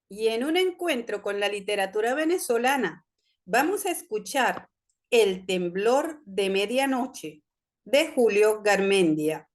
Y en un encuentro con la literatura venezolana, vamos a escuchar El temblor de medianoche de Julio Garmendia.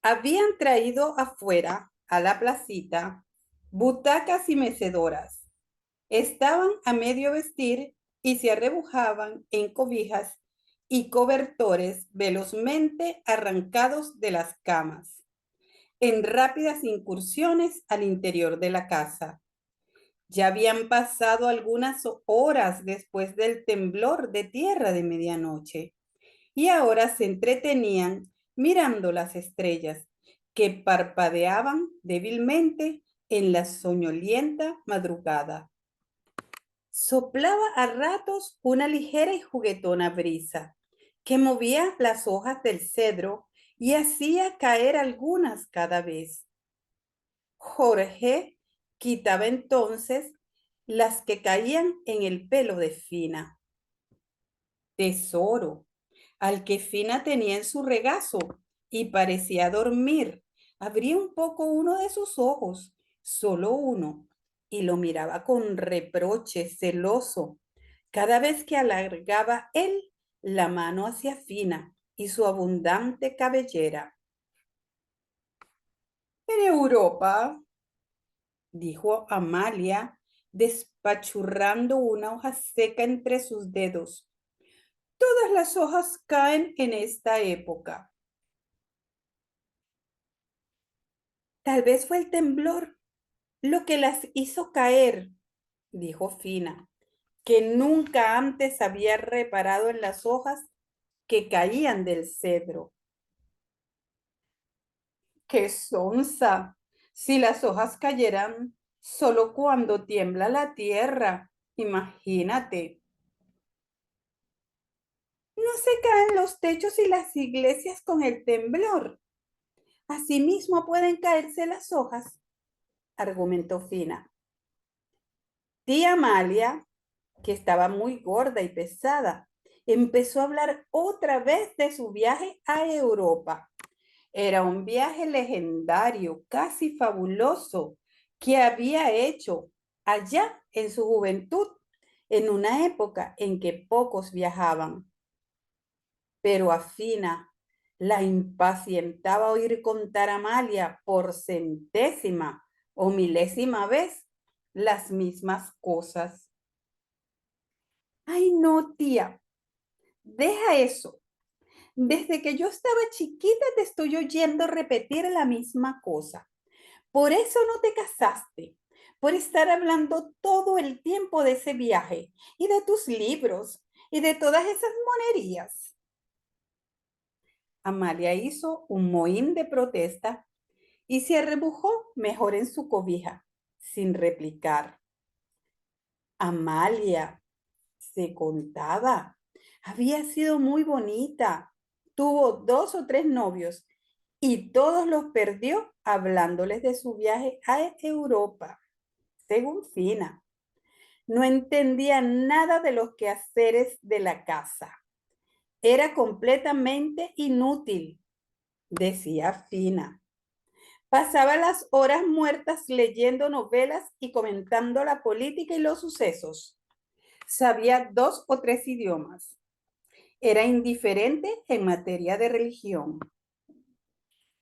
Habían traído afuera, a la placita, butacas y mecedoras. Estaban a medio vestir y se arrebujaban en cobijas y cobertores velozmente arrancados de las camas, en rápidas incursiones al interior de la casa. Ya habían pasado algunas horas después del temblor de tierra de medianoche y ahora se entretenían mirando las estrellas que parpadeaban débilmente en la soñolienta madrugada. Soplaba a ratos una ligera y juguetona brisa que movía las hojas del cedro y hacía caer algunas cada vez. Jorge quitaba entonces las que caían en el pelo de Fina. Tesoro, al que Fina tenía en su regazo y parecía dormir. Abría un poco uno de sus ojos, solo uno, y lo miraba con reproche celoso cada vez que alargaba él la mano hacia Fina y su abundante cabellera. En Europa, dijo Amalia, despachurrando una hoja seca entre sus dedos. Todas las hojas caen en esta época. Tal vez fue el temblor lo que las hizo caer, dijo Fina, que nunca antes había reparado en las hojas que caían del cedro. ¡Qué sonsa! Si las hojas cayeran solo cuando tiembla la tierra, imagínate. No se caen los techos y las iglesias con el temblor. Asimismo pueden caerse las hojas, argumentó Fina. Tía Amalia, que estaba muy gorda y pesada, empezó a hablar otra vez de su viaje a Europa. Era un viaje legendario, casi fabuloso, que había hecho allá en su juventud, en una época en que pocos viajaban. Pero a Fina la impacientaba oír contar a Amalia por centésima o milésima vez las mismas cosas. Ay, no, tía, deja eso. Desde que yo estaba chiquita te estoy oyendo repetir la misma cosa. Por eso no te casaste, por estar hablando todo el tiempo de ese viaje y de tus libros y de todas esas monerías. Amalia hizo un mohín de protesta y se arrebujó mejor en su cobija, sin replicar. Amalia, se contaba, había sido muy bonita. Tuvo 2 o 3 novios y todos los perdió hablándoles de su viaje a Europa, según Fina. No entendía nada de los quehaceres de la casa. Era completamente inútil, decía Fina. Pasaba las horas muertas leyendo novelas y comentando la política y los sucesos. Sabía 2 o 3 idiomas. Era indiferente en materia de religión.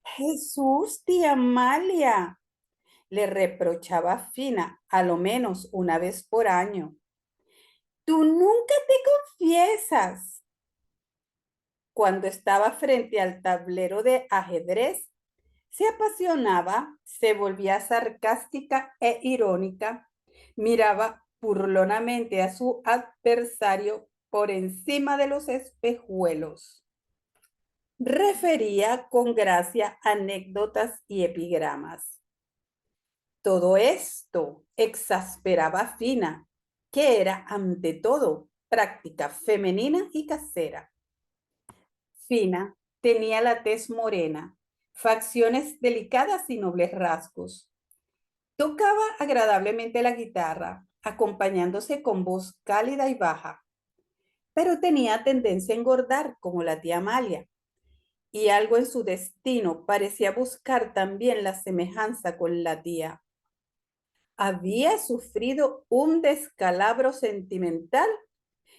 Jesús, tía Amalia, le reprochaba Fina, a lo menos una vez por año. Tú nunca te confiesas. Cuando estaba frente al tablero de ajedrez, se apasionaba, se volvía sarcástica e irónica, miraba burlonamente a su adversario por encima de los espejuelos. Refería con gracia anécdotas y epigramas. Todo esto exasperaba a Fina, que era ante todo práctica femenina y casera. Fina tenía la tez morena, facciones delicadas y nobles rasgos. Tocaba agradablemente la guitarra, acompañándose con voz cálida y baja, pero tenía tendencia a engordar como la tía Amalia y algo en su destino parecía buscar también la semejanza con la tía. Había sufrido un descalabro sentimental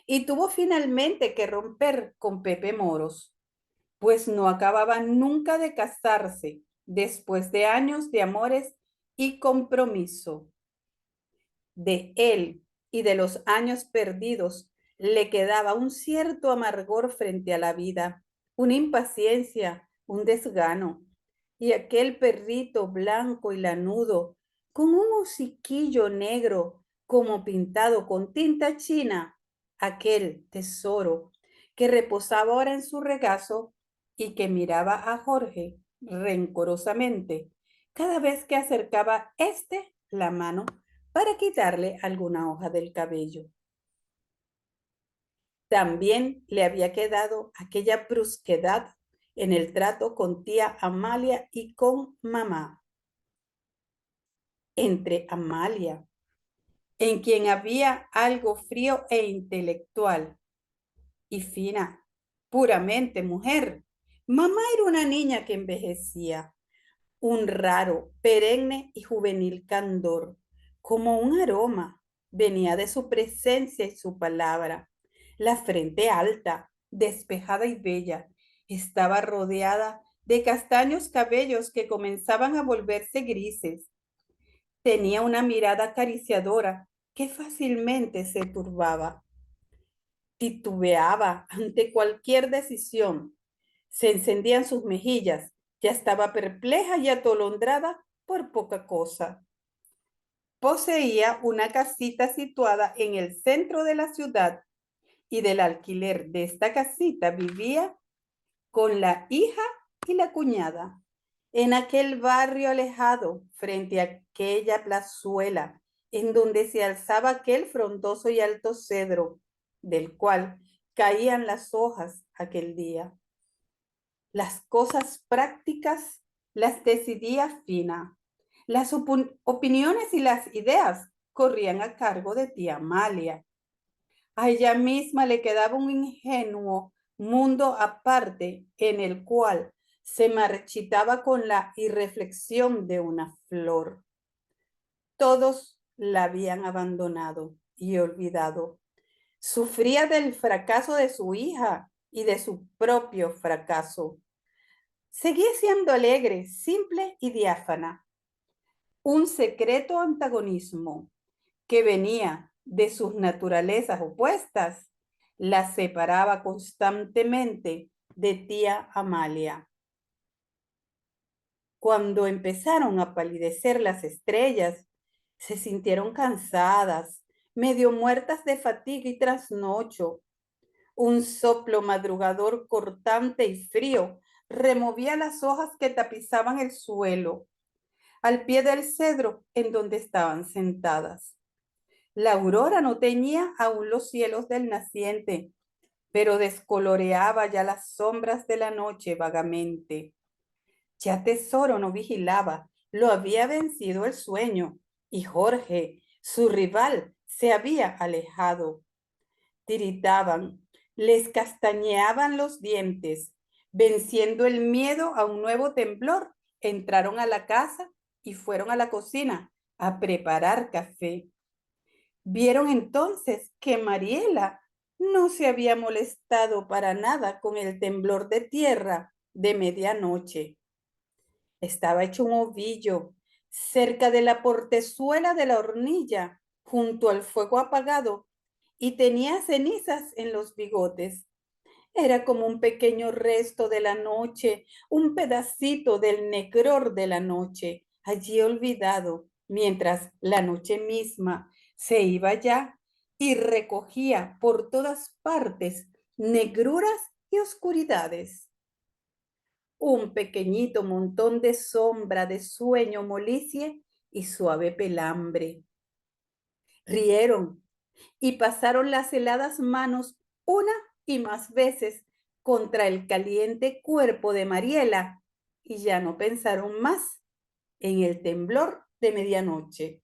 y tuvo finalmente que romper con Pepe Moros, pues no acababa nunca de casarse después de años de amores y compromiso. De él y de los años perdidos le quedaba un cierto amargor frente a la vida, una impaciencia, un desgano. Y aquel perrito blanco y lanudo, con un hociquillo negro como pintado con tinta china, aquel tesoro que reposaba ahora en su regazo y que miraba a Jorge rencorosamente cada vez que acercaba éste la mano para quitarle alguna hoja del cabello. También le había quedado aquella brusquedad en el trato con tía Amalia y con mamá. Entre Amalia, en quien había algo frío e intelectual, y Fina, puramente mujer. Mamá era una niña que envejecía, un raro, perenne y juvenil candor, como un aroma, venía de su presencia y su palabra. La frente alta, despejada y bella, estaba rodeada de castaños cabellos que comenzaban a volverse grises. Tenía una mirada acariciadora que fácilmente se turbaba. Titubeaba ante cualquier decisión. Se encendían sus mejillas. Ya estaba perpleja y atolondrada por poca cosa. Poseía una casita situada en el centro de la ciudad y del alquiler de esta casita vivía con la hija y la cuñada en aquel barrio alejado frente a aquella plazuela en donde se alzaba aquel frondoso y alto cedro del cual caían las hojas aquel día. Las cosas prácticas las decidía Fina. Las opiniones y las ideas corrían a cargo de tía Amalia. A ella misma le quedaba un ingenuo mundo aparte en el cual se marchitaba con la irreflexión de una flor. Todos la habían abandonado y olvidado. Sufría del fracaso de su hija y de su propio fracaso. Seguía siendo alegre, simple y diáfana. Un secreto antagonismo que venía de sus naturalezas opuestas la separaba constantemente de tía Amalia. Cuando empezaron a palidecer las estrellas, se sintieron cansadas, medio muertas de fatiga y trasnocho. Un soplo madrugador cortante y frío removía las hojas que tapizaban el suelo, al pie del cedro en donde estaban sentadas. La aurora no teñía aún los cielos del naciente, pero descoloreaba ya las sombras de la noche vagamente. Ya Tesoro no vigilaba, lo había vencido el sueño, y Jorge, su rival, se había alejado. Tiritaban, les castañeaban los dientes, venciendo el miedo a un nuevo temblor, entraron a la casa y fueron a la cocina a preparar café. Vieron entonces que Mariela no se había molestado para nada con el temblor de tierra de medianoche. Estaba hecho un ovillo cerca de la portezuela de la hornilla, junto al fuego apagado, y tenía cenizas en los bigotes. Era como un pequeño resto de la noche, un pedacito del negror de la noche, allí olvidado, mientras la noche misma se iba ya y recogía por todas partes negruras y oscuridades. Un pequeñito montón de sombra, de sueño, molicie y suave pelambre. Rieron y pasaron las heladas manos una y más veces contra el caliente cuerpo de Mariela y ya no pensaron más en el temblor de medianoche.